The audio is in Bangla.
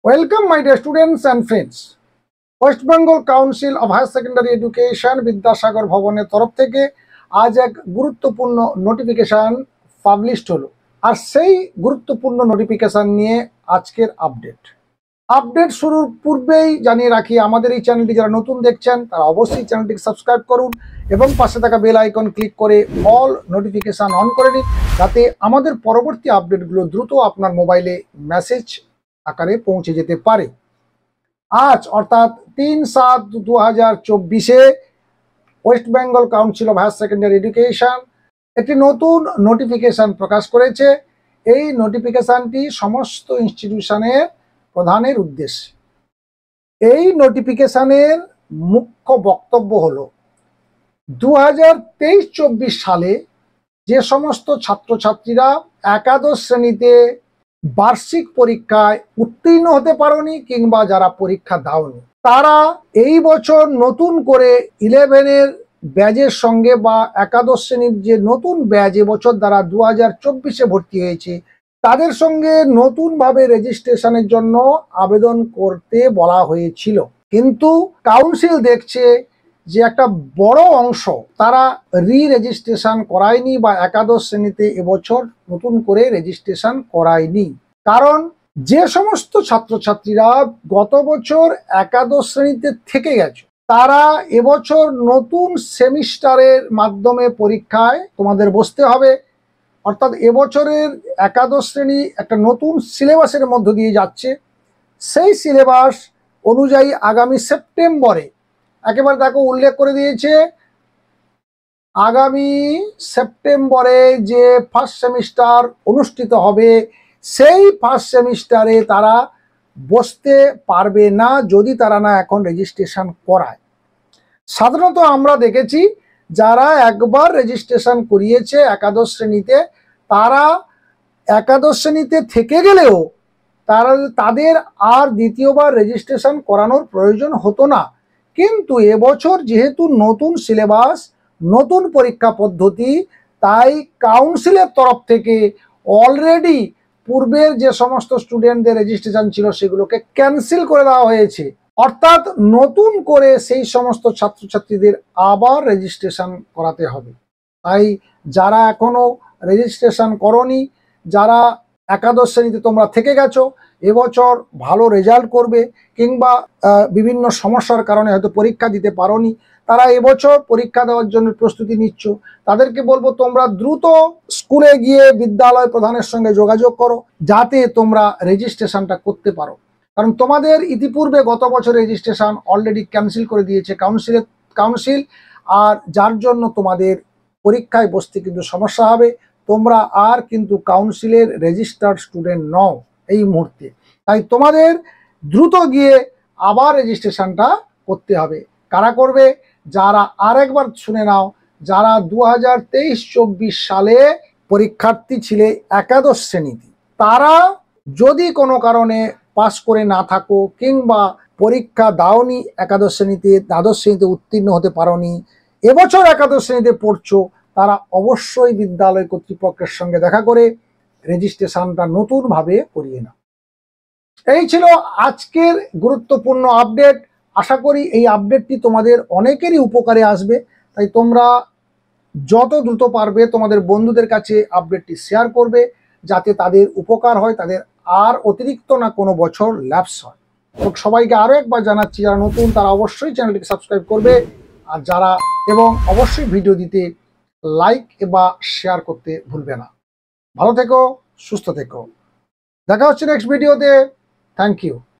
Welcome, my dear students and friends. West Bengal Council of Higher Secondary Education Vidyasagar ভবনের তরফ থেকে আজ এক গুরুত্বপূর্ণ নোটিফিকেশন পাবলিশড হলো। আর সেই গুরুত্বপূর্ণ নোটিফিকেশন নিয়ে আজকের আপডেট শুরুর পূর্বেই জানিয়ে রাখি, আমাদের এই চ্যানেলটি যারা নতুন দেখছেন তারা অবশ্যই চ্যানেলটিকে সাবস্ক্রাইব করুন এবং পাশে থাকা বেল আইকন ক্লিক করে অল নোটিফিকেশন অন করে নিন, যাতে আমাদের পরবর্তী আপডেটগুলো দ্রুত আপনার মোবাইলে মেসেজ আকারে পৌঁছে যেতে পারে। আজ অর্থাৎ 3/7/2024 West Bengal Council of Higher Secondary Education একটি নতুন নোটিফিকেশন প্রকাশ করেছে। এই নোটিফিকেশনটি সমস্ত ইনস্টিটিউশনের প্রধানের উদ্দেশ্যে। এই নোটিফিকেশনের মুখ্য বক্তব্য হলো 2023-24 সালে যে সমস্ত ছাত্রছাত্রীরা একাদশ শ্রেণীতে বার্ষিক পরীক্ষায় উত্তীর্ণ হতে পারোনি কিংবা যারা পরীক্ষা দাওনি, তারা এই বছর নতুন করে 11-এর ব্যাচের সঙ্গে বা একাদশ শ্রেণীর যে নতুন ব্যাচ এবছর দ্বারা 2024-এ ভর্তি হয়েছে তাদের সঙ্গে নতুনভাবে রেজিস্ট্রেশনের জন্য আবেদন করতে বলা হয়েছিল। কিন্তু কাউন্সিল দেখছে যে একটা বড় অংশ তারা রেজিস্ট্রেশন করায়নি বা একাদশ শ্রেণীতে এবছর নতুন করে রেজিস্ট্রেশন করায়নি। কারণ যে সমস্ত ছাত্রছাত্রীরা গত বছর একাদশ শ্রেণীতে থেকে গেছে তারা এবছর নতুন সেমিস্টারের মাধ্যমে পরীক্ষায় তোমাদের বসতে হবে। অর্থাৎ এবছরের একাদশ শ্রেণী একটা নতুন সিলেবাসের মধ্য দিয়ে যাচ্ছে। সেই সিলেবাস অনুযায়ী আগামী সেপ্টেম্বরে একেবারে দেখো উল্লেখ করে দিয়েছে, আগামী সেপ্টেম্বরে যে ফার্স্ট সেমিস্টার অনুষ্ঠিত হবে সেই ফার্স্ট সেমিস্টারে তারা বসতে পারবে না যদি তারা না এখন রেজিস্ট্রেশন করায়। সাধারণত আমরা দেখেছি যারা একবার রেজিস্ট্রেশন করিয়েছে একাদশ শ্রেণীতে তারা একাদশ শ্রেণীতে থেকে গেলেও তাদের আর দ্বিতীয়বার রেজিস্ট্রেশন করানোর প্রয়োজন হতো না। কিন্তু এবছর যেহেতু নতুন সিলেবাস, নতুন পরীক্ষা পদ্ধতি, তাই কাউন্সিলের তরফ থেকে অলরেডি পূর্বের যে সমস্ত স্টুডেন্টদের রেজিস্ট্রেশন ছিল সেগুলোকে ক্যান্সেল করে দেওয়া হয়েছে। অর্থাৎ নতুন করে সেই সমস্ত ছাত্রছাত্রীদের আবার রেজিস্ট্রেশন করাতে হবে। তাই যারা এখনো রেজিস্ট্রেশন করনি, যারা একাদশ শ্রেণীতে তোমরা থেকে গেছো, এবছর ভালো রেজাল্ট করবে কিংবা বিভিন্ন সমস্যার কারণে হয়তো পরীক্ষা দিতে পারোনি, তারা এবছর পরীক্ষা দেওয়ার জন্য প্রস্তুতি নিচ্ছ, তাদেরকে বলবো তোমরা দ্রুত স্কুলে গিয়ে বিদ্যালয় প্রধানের সঙ্গে যোগাযোগ করো যাতে তোমরা রেজিস্ট্রেশনটা করতে পারো। কারণ তোমাদের ইতিপূর্বে গত বছর রেজিস্ট্রেশন অলরেডি ক্যান্সেল করে দিয়েছে কাউন্সিল, আর যার জন্য তোমাদের পরীক্ষায় বসতে কিন্তু সমস্যা হবে। তোমরা আর কিন্তু কাউন্সিলের রেজিস্টার্ড স্টুডেন্ট নও এই মুহূর্তে। তাই তোমাদের দ্রুত গিয়ে আবার রেজিস্ট্রেশনটা করতে হবে। কারা করবে? যারা আরেকবার শুনে নাও, যারা 2023-24 সালে পরীক্ষার্থী ছিলে একাদশ শ্রেণীতে, তারা যদি কোনো কারণে পাস করে না থাকো কিংবা পরীক্ষা দাওনি একাদশ শ্রেণীতে, দ্বাদশ শ্রেণীতে উত্তীর্ণ হতে পারোনি, এবছর একাদশ শ্রেণীতে পড়ছো, তারা অবশ্যই বিদ্যালয় কর্তৃপক্ষের সঙ্গে দেখা করে রেজিস্ট্রেশনটা নতুনভাবে করিয়ে নাও। এই ছিল আজকের গুরুত্বপূর্ণ আপডেট। আশা করি এই আপডেটটি তোমাদের অনেকেরই উপকারে আসবে। তাই তোমরা যত দ্রুত পারবে তোমাদের বন্ধুদের কাছে আপডেটটি শেয়ার করবে যাতে তাদের উপকার হয়, তাদের আর অতিরিক্ত না কোনো বছর ল্যাপস হয়। তো সবাইকে আরও একবার জানাচ্ছি, যারা নতুন তারা অবশ্যই চ্যানেলটিকে সাবস্ক্রাইব করবে, আর যারা এবং অবশ্যই ভিডিও দিতে লাইক বা শেয়ার করতে ভুলবে না। ভালো থেকো, সুস্থ থেকো, দেখা হচ্ছে নেক্সট ভিডিওতে। Thank you.